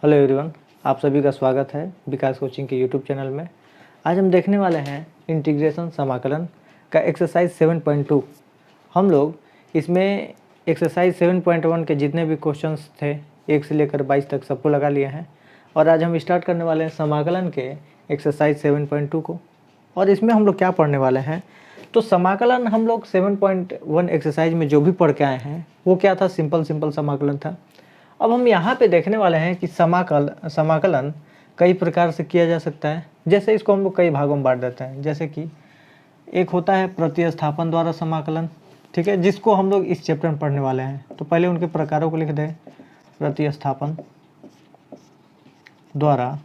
Hello everyone, आप सभी का स्वागत है विकास कोचिंग के यूट्यूब चैनल में। आज हम देखने वाले हैं इंटीग्रेशन समाकलन का एक्सरसाइज 7.2। हम लोग इसमें एक्सरसाइज 7.1 के जितने भी क्वेश्चंस थे 1 से लेकर 22 तक सबको लगा लिए हैं और आज हम स्टार्ट करने वाले हैं समाकलन के एक्सरसाइज 7.2 को। और इसमें हम लोग क्या पढ़ने वाले हैं, तो समाकलन हम लोग 7.1 एक्सरसाइज में जो भी पढ़ के आए हैं वो क्या था, सिंपल समाकलन था। अब हम यहाँ पे देखने वाले हैं कि समाकलन कई प्रकार से किया जा सकता है। जैसे इसको हम लोग कई भागों में बांट देते हैं। जैसे कि एक होता है प्रतिस्थापन द्वारा समाकलन, ठीक है, जिसको हम लोग इस चैप्टर में पढ़ने वाले हैं। तो पहले उनके प्रकारों को लिख दें। प्रतिस्थापन द्वारा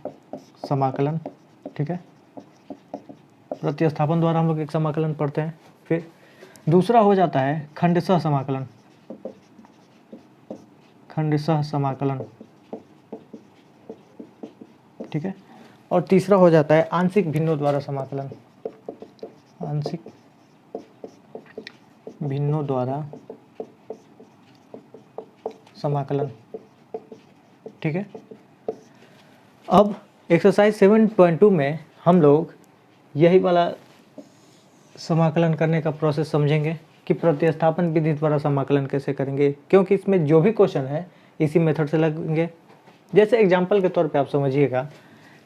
समाकलन, ठीक है, प्रतिस्थापन द्वारा हम लोग एक समाकलन पढ़ते हैं। फिर दूसरा हो जाता है खंडशः समाकलन, खंडशः समाकलन, ठीक है। और तीसरा हो जाता है आंशिक भिन्नों द्वारा समाकलन, आंशिक भिन्नों द्वारा समाकलन, ठीक है। अब एक्सरसाइज 7.2 में हम लोग यही वाला समाकलन करने का प्रोसेस समझेंगे कि प्रतिस्थापन विधि द्वारा समाकलन कैसे करेंगे, क्योंकि इसमें जो भी क्वेश्चन है इसी मेथड से लगेंगे। जैसे एग्जांपल के तौर पे आप समझिएगा,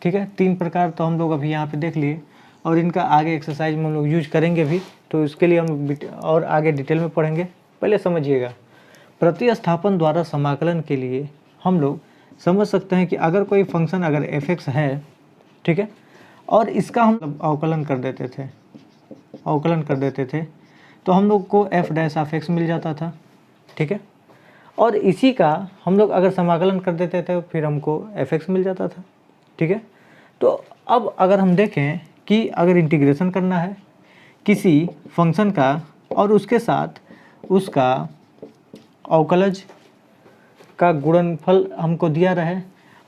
ठीक है। 3 प्रकार तो हम लोग अभी यहाँ पे देख लिए और इनका आगे एक्सरसाइज में हम लोग यूज करेंगे भी, तो इसके लिए हम और आगे डिटेल में पढ़ेंगे। पहले समझिएगा, प्रतिस्थापन द्वारा समाकलन के लिए हम लोग समझ सकते हैं कि अगर कोई फंक्शन अगर f(x) है, ठीक है, और इसका हम अवकलन कर देते थे तो हम लोग को f' मिल जाता था, ठीक है। और इसी का हम लोग अगर समाकलन कर देते थे फिर हमको fx मिल जाता था, ठीक है। तो अब अगर हम देखें कि अगर इंटीग्रेशन करना है किसी फंक्शन का और उसके साथ उसका अवकलज का गुणनफल हमको दिया रहे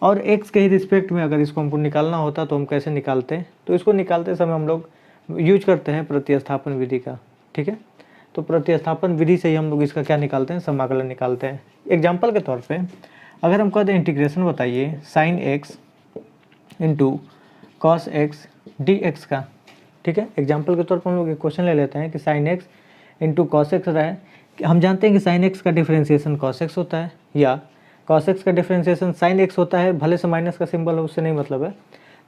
और x के ही रिस्पेक्ट में अगर इसको हमको निकालना होता तो हम कैसे निकालते हैं, तो इसको निकालते समय हम लोग यूज करते हैं प्रतिस्थापन विधि का, ठीक है। तो प्रतिस्थापन विधि से ही हम लोग इसका क्या निकालते हैं, समाकलन निकालते हैं। एग्जाम्पल के तौर पे अगर हम कहते हैं इंटीग्रेशन बताइए sin x into cos x dx का, ठीक है। एग्जाम्पल के तौर पर हम लोग एक क्वेश्चन ले लेते हैं कि sin x into cos x रहा है। हम जानते हैं कि sin x का डिफ्रेंसिएशन cos x होता है या cos x का डिफ्रेंसिएशन sin x होता है, भले से माइनस का सिंबल हो उससे नहीं मतलब है।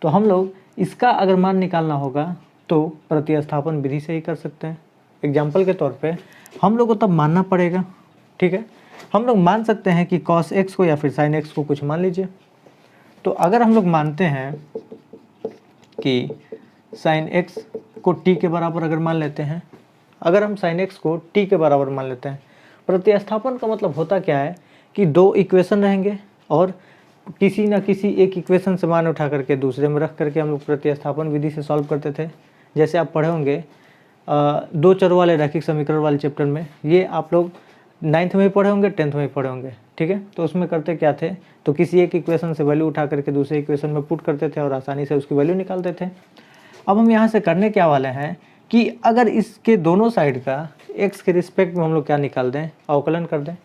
तो हम लोग इसका अगर मान निकालना होगा तो प्रतिस्थापन विधि से ही कर सकते हैं। एग्जाम्पल के तौर पे हम लोग को तब मानना पड़ेगा, ठीक है। हम लोग मान सकते हैं कि cos x को या फिर sin x को कुछ मान लीजिए। तो अगर हम लोग मानते हैं कि sin x को t के बराबर अगर मान लेते हैं, अगर हम sin x को t के बराबर मान लेते हैं, प्रतिस्थापन का मतलब होता क्या है कि 2 इक्वेशन रहेंगे और किसी ना किसी एक इक्वेशन से मान उठा करके दूसरे में रख करके हम लोग प्रतिस्थापन विधि से सॉल्व करते थे। जैसे आप पढ़े होंगे 2 चर वाले रैखिक समीकरण वाले चैप्टर में, ये आप लोग 9th में भी पढ़े होंगे, 10th में भी पढ़े होंगे, ठीक है। तो उसमें करते क्या थे, तो किसी एक इक्वेशन से वैल्यू उठा करके दूसरे इक्वेशन में पुट करते थे और आसानी से उसकी वैल्यू निकालते थे। अब हम यहाँ से करने क्या वाले हैं कि अगर इसके दोनों साइड का x के रिस्पेक्ट में हम लोग क्या निकाल दें, अवकलन कर दें।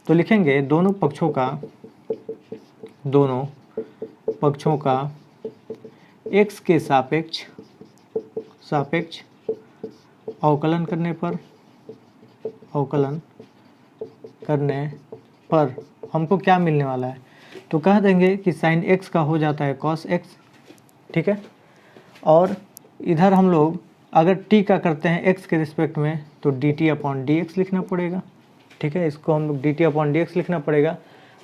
तो लिखेंगे दोनों पक्षों का x के सापेक्ष अवकलन करने पर हमको क्या मिलने वाला है, तो कह देंगे कि sin x का हो जाता है cos x, ठीक है। और इधर हम लोग अगर t का करते हैं x के रिस्पेक्ट में तो dt/dx लिखना पड़ेगा, ठीक है। इसको हम लोग dt/dx लिखना पड़ेगा।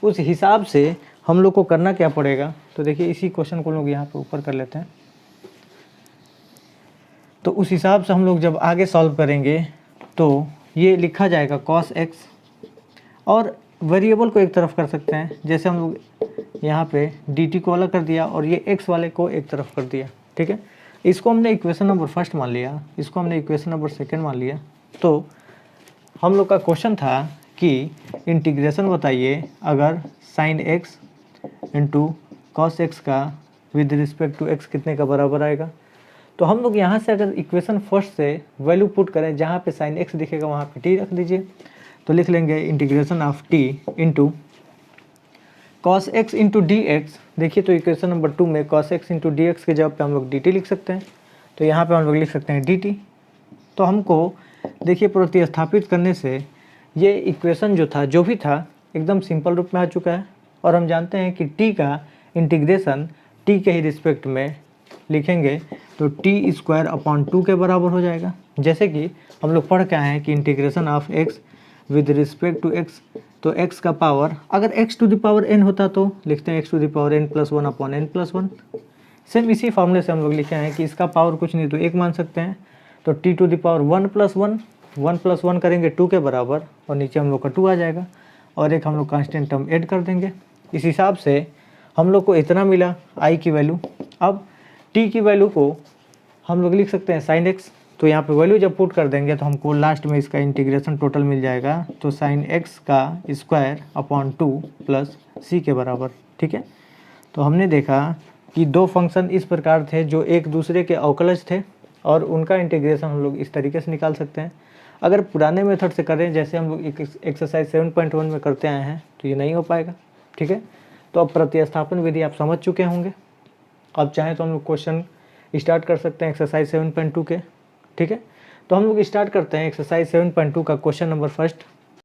उस हिसाब से हम लोग को करना क्या पड़ेगा, तो देखिए इसी क्वेश्चन को लोग यहाँ पे ऊपर कर लेते हैं। तो उस हिसाब से हम लोग जब आगे सॉल्व करेंगे तो ये लिखा जाएगा cos x और वेरिएबल को एक तरफ कर सकते हैं। जैसे हम लोग यहाँ पे dt को अलग कर दिया और ये x वाले को एक तरफ कर दिया, ठीक है। इसको हमने इक्वेशन नंबर फर्स्ट मान लिया, इसको हमने इक्वेशन नंबर सेकंड मान लिया। तो हम लोग का क्वेश्चन था कि इंटीग्रेशन बताइए अगर sin x into cos x का विद रिस्पेक्ट टू x कितने का बराबर आएगा। तो हम लोग यहाँ से अगर इक्वेशन फर्स्ट से वैल्यू पुट करें, जहाँ पे sin x दिखेगा वहाँ पे t रख दीजिए। तो लिख लेंगे integration of t into cos x into D x, देखिए तो इक्वेशन नंबर 2 में cos x into D x के जगह पे हम लोग dt लिख सकते हैं, तो यहाँ पे हम लोग लिख सकते हैं dt। तो हमको देखिए प्रतिस्थापित करने से ये इक्वेशन जो था, जो भी था, एकदम सिंपल रूप में आ चुका है। और हम जानते हैं कि t का इंटीग्रेशन t के ही रिस्पेक्ट में लिखेंगे तो t स्क्वायर अपॉन 2 के बराबर हो जाएगा। जैसे कि हम लोग पढ़ के आए हैं कि integration of x with respect to x, तो x का पावर अगर x to the power n होता तो लिखते हैं x to the power n plus 1 upon n plus 1। Same इसी फॉर्मूले से हम लोग लिखे हैं कि इसका पावर कुछ नहीं तो 1 मान सकते हैं, तो t to the power 1 plus 1 करेंगे 2 के बराबर, और नीचे हम लोग का 2 आ जाएगा, और एक हम लोग कांस्टेंट टर्म ऐड कर देंगे। इस हिसाब से हम लोग को इतना मिला i की वैल्यू। अब t की वैल्यू को हम लोग लिख सकते हैं sin x, तो यहाँ पे वैल्यू जब पुट कर देंगे तो हमको लास्ट में इसका इंटीग्रेशन टोटल मिल जाएगा, तो sin x का स्क्वायर अपॉन 2 प्लस c के बराबर। ठीक है, तो हमने देखा कि दो फंक्शन इस प्रकार थे जो एक दूसरे के अवकलज थे, और उनका इंटीग्रेशन हम लोग इस तरीके से निकाल सकते हैं। अगर पुराने मेथड से करें, जैसे हम लोग एक्सरसाइज 7.1 में करते आए हैं, तो ये नहीं हो पाएगा। ठीक है, तो अब प्रतिस्थापन विधि आप समझ चुके होंगे। अब चाहें तो हम लोग क्वेश्चन स्टार्ट कर सकते हैं एक्सरसाइज 7.2 के। ठीक है, तो हम लोग स्टार्ट करते हैं एक्सरसाइज 7.2 का क्वेश्चन नंबर फर्स्ट।